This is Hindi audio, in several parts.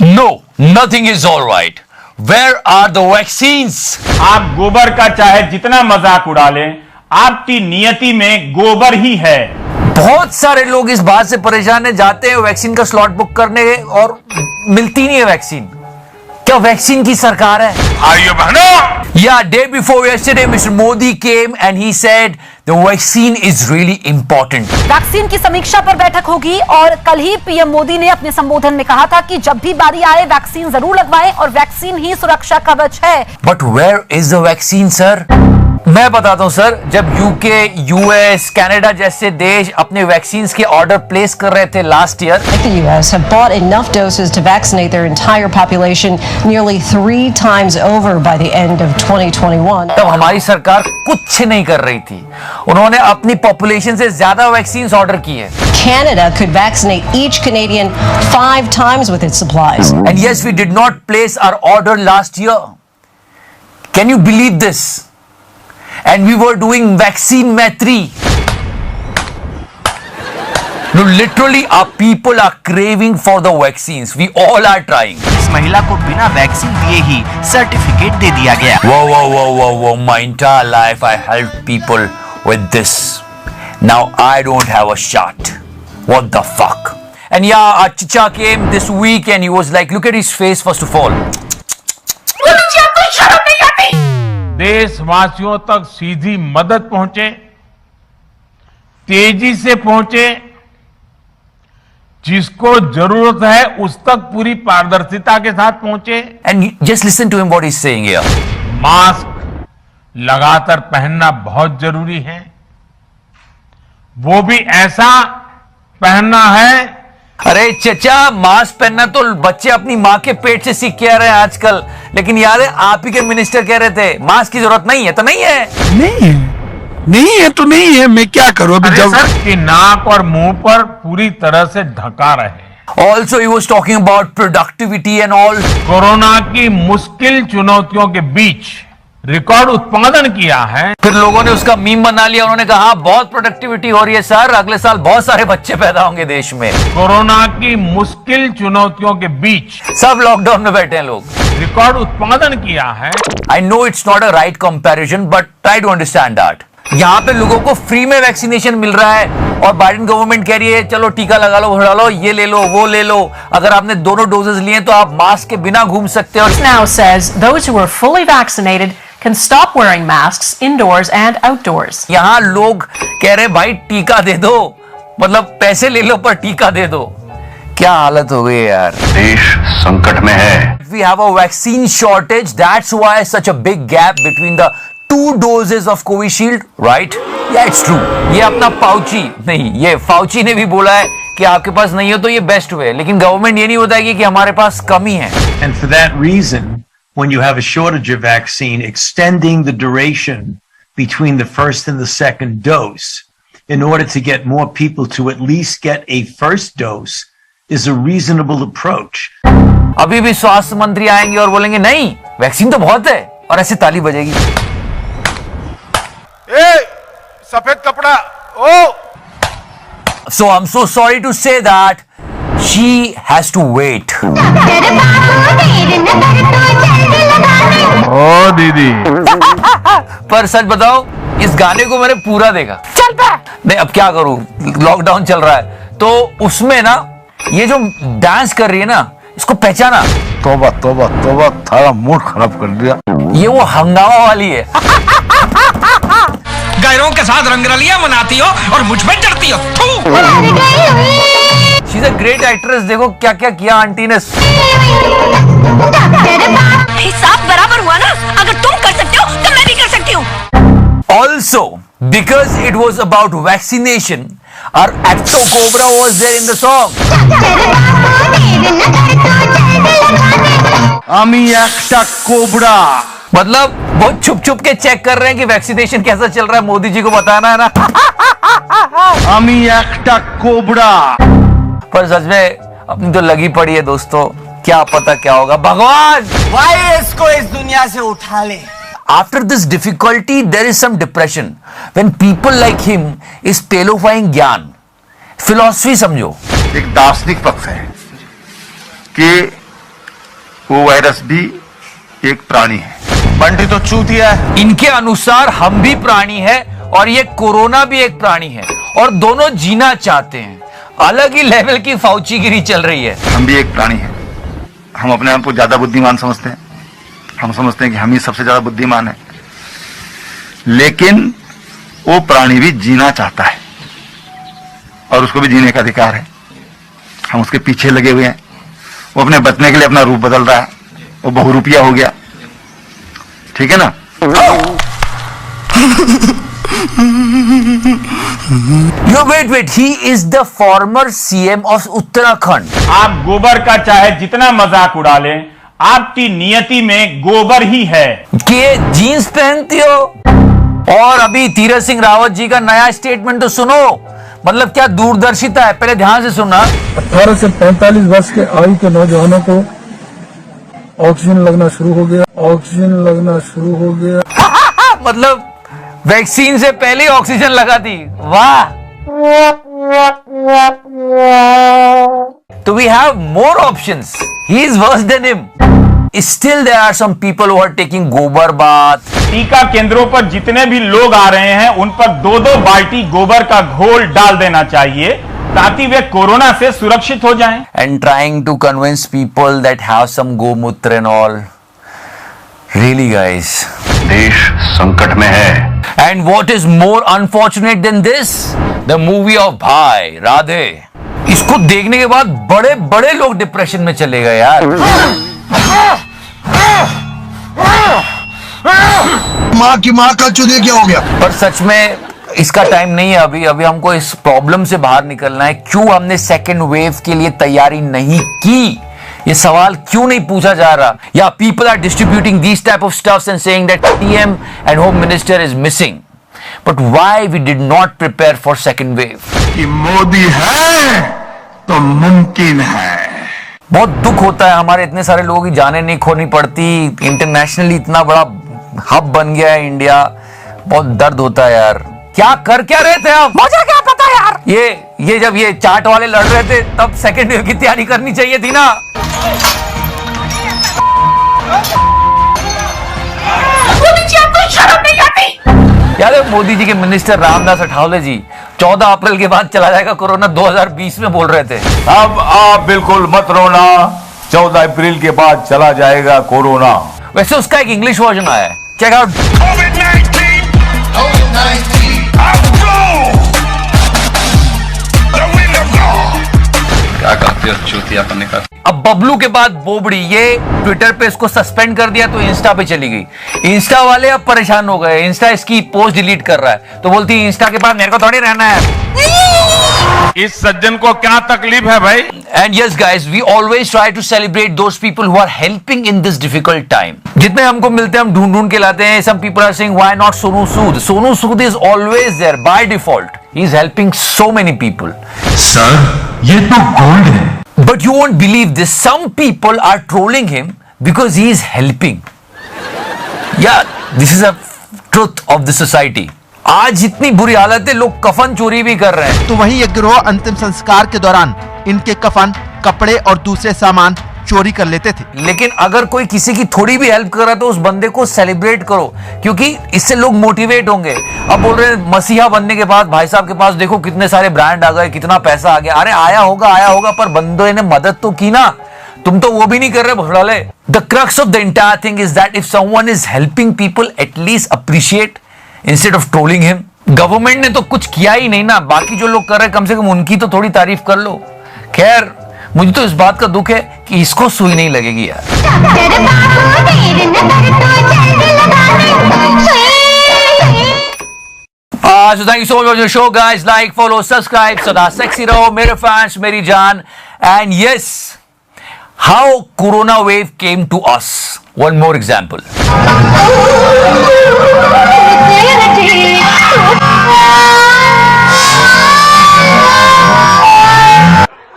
No, nothing is all right. Where are the vaccines? आप गोबर का चाहे जितना मजाक उड़ा लें, आपकी नियति में गोबर ही है। बहुत सारे लोग इस बात से परेशान है, जाते हैं वैक्सीन का स्लॉट बुक करने और मिलती नहीं है वैक्सीन। क्या वैक्सीन की सरकार है? भाइयों बहनों, Yeah, day before yesterday, Mr. Modi came and he said the vaccine is really important. Vaccine की समीक्षा पर बैठक होगी और कल ही पीएम मोदी ने अपने संबोधन में कहा था कि जब भी बारी आए वैक्सीन जरूर लगवाएं और वैक्सीन ही सुरक्षा कवच है। But where is the vaccine, sir? मैं बताता हूं सर, जब यूके, यूएस, कनाडा जैसे देश अपने वैक्सीन के ऑर्डर प्लेस कर रहे थे last year, The U.S. have bought enough doses to vaccinate their entire population nearly 3 times over by the end of 2021. तब हमारी सरकार कुछ नहीं कर रही थी। उन्होंने अपनी पॉपुलेशन से ज्यादा वैक्सीन ऑर्डर की है। Canada could vaccinate each Canadian 5 times with its supplies. And yes, we did not place our order last year. Can you believe this? And we were doing vaccine maitri. No, literally our people are craving for the vaccines. We all are trying. इस महिला को बिना वैक्सीन दिए ही सर्टिफिकेट दे दिया गया। Whoa. My entire life I helped people with this. Now I don't have a shot. What the fuck? And yeah, our chicha came this week and he was like, look at his face first of all. देशवासियों तक सीधी मदद पहुंचे, तेजी से पहुंचे, जिसको जरूरत है उस तक पूरी पारदर्शिता के साथ पहुंचे। And just listen to him what he's saying here. Mask लगातार पहनना बहुत जरूरी है, वो भी ऐसा पहनना है। अरे चचा, मास्क पहनना तो बच्चे अपनी माँ के पेट से सीख के आ रहे हैं आजकल, लेकिन याद है आप ही के मिनिस्टर कह रहे थे मास्क की जरूरत नहीं है तो नहीं है। नहीं है तो नहीं है, मैं क्या करूं अभी। जब कि नाक और मुंह पर पूरी तरह से ढका रहे। Also he was talking about productivity and all. Corona की मुश्किल चुनौतियों के बीच रिकॉर्ड उत्पादन किया है। फिर लोगों ने उसका मीम बना लिया, उन्होंने कहा हाँ, बहुत प्रोडक्टिविटी हो रही है सर, अगले साल बहुत सारे बच्चे पैदा होंगे देश में। कोरोना की मुश्किल चुनौतियों के बीच सब लॉकडाउन में बैठे हैं लोग। रिकॉर्ड उत्पादन किया है। I know it's not a right comparison, but try to understand that. यहाँ पे लोगों को फ्री में वैक्सीनेशन मिल रहा है और बाइडेन गवर्नमेंट कह रही है चलो टीका लगा लो, भरा लो, ये ले लो, वो ले लो। अगर आपने दोनों डोजेस लिए तो आप मास्क के बिना घूम सकते हो। Now says those who are fully vaccinated can stop wearing masks indoors and outdoors. यहाँ लोग कह रहे भाई टीका दे दो, मतलब पैसे ले लो पर टीका दे दो। क्या हालत हो गई यार, देश संकट में है। We have a vaccine shortage. That's why such a big gap between the 2 doses of Covishield, right? Yeah, it's true. ये अपना ये फाउची ने भी बोला है कि आपके पास नहीं हो तो ये बेस्ट वे है, लेकिन गवर्नमेंट ये नहीं बताएगी कि हमारे पास कमी है। And for that reason, when you have a shortage of vaccine, extending the duration between the first and the second dose in order to get more people to at least get a first dose is a reasonable approach. अभी भी स्वास्थ्य मंत्री आएंगे और बोलेंगे नहीं वैक्सीन तो बहुत है, और ऐसे ताली बजेगी। सफेद कपड़ा ओ। So I'm so sorry to say that she has to wait. ओ दीदी। पर सच बताओ, इस गाने को मैंने पूरा देखा। चल पे नहीं, अब क्या करूं, लॉकडाउन चल रहा है तो उसमें ना ये जो डांस कर रही है ना, इसको पहचाना। तौबा तौबा तौबा, थारा मूड खराब कर दिया। ये वो हंगामा वाली है। गैरों के साथ रंगरलियां मनाती हो और मुझ पे डरती हो। She is a great actress. देखो क्या क्या किया आंटी ने। हिसाब बराबर हुआ ना, अगर तुम कर सकते हो तो मैं भी कर सकती हूँ। Also, because it was about vaccination, our Acto Cobra was there in the song. আমি একটা কোবরা। मतलब बहुत छुप छुप के चेक कर रहे हैं कि वैक्सीनेशन कैसा चल रहा है, मोदी जी को बताना है ना। আমি একটা কোবরা। पर सच में अपनी तो लगी पड़ी है दोस्तों, क्या पता क्या होगा। भगवान वायरस को इस दुनिया से उठा ले। After this difficulty, there is some depression when people like him is pelofying Gyan philosophy समझो। एक दार्शनिक पक्ष है कि वो वायरस भी एक प्राणी है। बंटी तो चूतिया है। इनके अनुसार हम भी प्राणी है और ये कोरोना भी एक प्राणी है और दोनों जीना चाहते हैं। अलग ही लेवल की फाउचीगिरी चल रही है। हम भी एक प्राणी हैं। हम अपने आप को ज्यादा बुद्धिमान समझते हैं। हम समझते हैं कि हम ही सबसे ज्यादा बुद्धिमान है, लेकिन वो प्राणी भी जीना चाहता है और उसको भी जीने का अधिकार है। हम उसके पीछे लगे हुए हैं। वो अपने बचने के लिए अपना रूप बदल रहा है। वो बहुरूपिया हो गया, ठीक है ना? Yo, wait, he is the former CM of Uttarakhand. आप गोबर का चाहे जितना मजाक उड़ा लें, आपकी नियति में गोबर ही है। कि जीन्स पहनती हो। और अभी तीरथ सिंह रावत जी का नया स्टेटमेंट तो सुनो, मतलब क्या दूरदर्शिता है, पहले ध्यान से सुनना। 18 से 45 वर्ष के आयु के नौजवानों को ऑक्सीजन लगना शुरू हो गया। ऑक्सीजन लगना शुरू हो गया। मतलब वैक्सीन से पहले ही ऑक्सीजन लगा दी। वाह। तो we have more options. He is worse than him. Still there are some people who are taking gobar bath. टीका केंद्रों पर जितने भी लोग आ रहे हैं उन पर 2-2 बाल्टी गोबर का घोल डाल देना चाहिए ताकि वे कोरोना से सुरक्षित हो जाएं। And trying to convince people that have some गोमूत्र and all. Really guys? देश संकट में है। And what is more unfortunate than this? The movie of भाई राधे। इसको देखने के बाद बड़े बड़े लोग डिप्रेशन में चले गए यार। माँ की माँ का चुदे क्या हो गया? पर सच में इसका टाइम नहीं है अभी हमको इस प्रॉब्लम से बाहर निकलना है। क्यों हमने सेकेंड वेव के लिए तैयारी नहीं की, ये सवाल क्यों नहीं पूछा जा रहा? या people are distributing these type of stuffs and saying that TM and home minister is missing, but why we did not prepare for second wave? कि मोदी है तो मुमकिन है। बहुत दुख होता है, हमारे इतने सारे लोगों की जानें नहीं खोनी पड़ती। इंटरनेशनली इतना बड़ा हब बन गया है इंडिया। बहुत दर्द होता है यार। क्या रहे थे आप? मुझे क्या पता यार। ये जब ये चाट वाले लड़ रहे थे तब सेकेंड वेव की तैयारी करनी चाहिए थी ना। मोदी जी आपको शर्म नहीं आती? यार मोदी जी के मिनिस्टर रामदास अठावले जी 14 अप्रैल के बाद चला जाएगा कोरोना 2020 में बोल रहे थे। अब आप बिल्कुल मत रोना, 14 अप्रैल के बाद चला जाएगा कोरोना। वैसे उसका एक इंग्लिश वर्जन आया है, चेक आउट। क्या कहते हो चूतियापन का? अब बबलू के बाद बोबड़ी, ये ट्विटर पे इसको सस्पेंड कर दिया तो इंस्टा पे चली गई। इंस्टा वाले अब परेशान हो गए। इंस्टा इसकी पोस्ट डिलीट कर रहा है तो बोलती है इंस्टा के पास मेरे को थोड़ी रहना है। इस सज्जन को क्या तकलीफ है भाई? And yes guys, we always try to celebrate those people who are helping in this difficult time. जितने हमको मिलते हैं हम ढूंढ के लाते हैं। Some people are saying why not Sonu Sood? Sonu Sood is always there by default. He is helping so many people. Sir ये तो गोल्ड है। But you won't believe this. Some people are trolling him because he is helping. Yeah, this is a truth of the society. आज इतनी बुरी हालत है, लोग कफन चोरी भी कर रहे हैं। तो वहीं एक गिरोह अंतिम संस्कार के दौरान इनके कफन, कपड़े और दूसरे सामान चोरी कर लेते थे। लेकिन अगर कोई किसी की थोड़ी भी हेल्प कर रहा है तो उस बंदे को सेलिब्रेट करो, क्योंकि इससे लोग मोटिवेट होंगे। अब बोल रहे हैं मसीहा बनने के बाद भाई साहब के पास देखो कितने सारे ब्रांड आ गए, कितना पैसा आ गया। अरे आया होगा, पर बंदे ने मदद तो की ना। तुम तो वो भी नहीं कर रहे भोसड़ाले। The crux of the entire thing is that if someone is helping people, at least appreciate instead of trolling him. Government ने तो कुछ किया ही नहीं ना, बाकी जो लोग कर रहे हैं कम से कम उनकी तो थोड़ी तारीफ कर लो। खैर मुझे तो इस बात का दुख है कि इसको सुई नहीं लगेगी यार। So thank you so much for the show guys. Like, follow, subscribe, सदा सेक्सी रहो मेरे फैंस, मेरी जान। And yes, how corona wave came to us. One more example.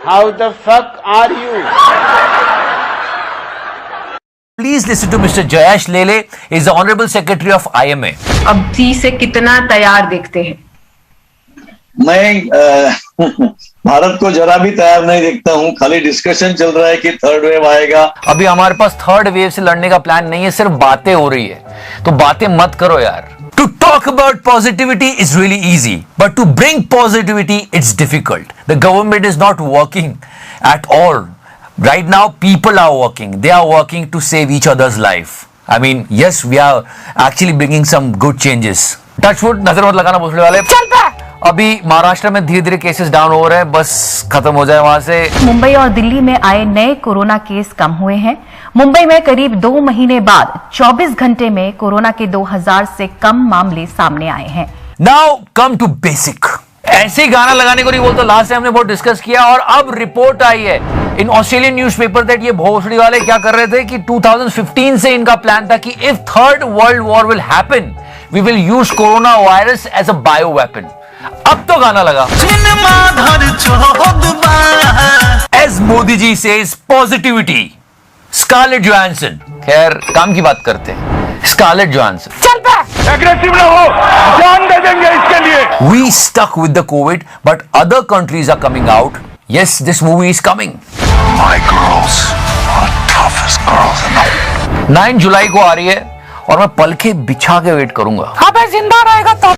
How the fuck are you? Please listen to Mr. Jayesh Lele. He is the Honorable Secretary of IMA. अब थी से कितना तैयार देखते हैं। मैं भारत को जरा भी तैयार नहीं देखता हूं। खाली डिस्कशन चल रहा है कि थर्ड वेव आएगा। अभी हमारे पास थर्ड वेव से लड़ने का प्लान नहीं है, सिर्फ बातें हो रही है। तो बातें मत करो यार। To talk about positivity is really easy, but to bring positivity, it's difficult. The government is not working at all. Right now, people are working. They are working to save each other's life. I mean, yes, we are actually bringing some good changes. Touchwood, नजर मत लगाना भोसले वाले। चल पे। अभी महाराष्ट्र में धीरे धीरे केसेस डाउन हो रहे हैं, बस खत्म हो जाए वहां से। मुंबई और दिल्ली में आए नए कोरोना केस कम हुए हैं। मुंबई में करीब 2 महीने बाद 24 घंटे में कोरोना के 2000 से कम मामले सामने आए हैं। Now come to basic. ऐसे ही गाना लगाने को नहीं बोलते, लास्ट टाइम हमने बहुत डिस्कस किया और अब रिपोर्ट आई है इन ऑस्ट्रेलियन न्यूज़पेपर दैट ये भोसड़ी वाले क्या कर रहे थे कि 2015 से इनका प्लान था कि if third world war will happen we will use corona virus as a bio weapon. अब तो गाना लगा। As Modi ji says positivity Scarlett Johansson. खैर काम की बात करते हैं। स्कारलेट जोहानसन चल पे एग्रेसिव ना हो, जान दे देंगे इसके लिए। We stuck with the COVID, but other countries are coming out. Yes, this movie is coming. My girls are the toughest girls in the world. 9 जुलाई को आ रही है और मैं पलके बिछा के वेट करूंगा। अबे जिंदा रहेगा तो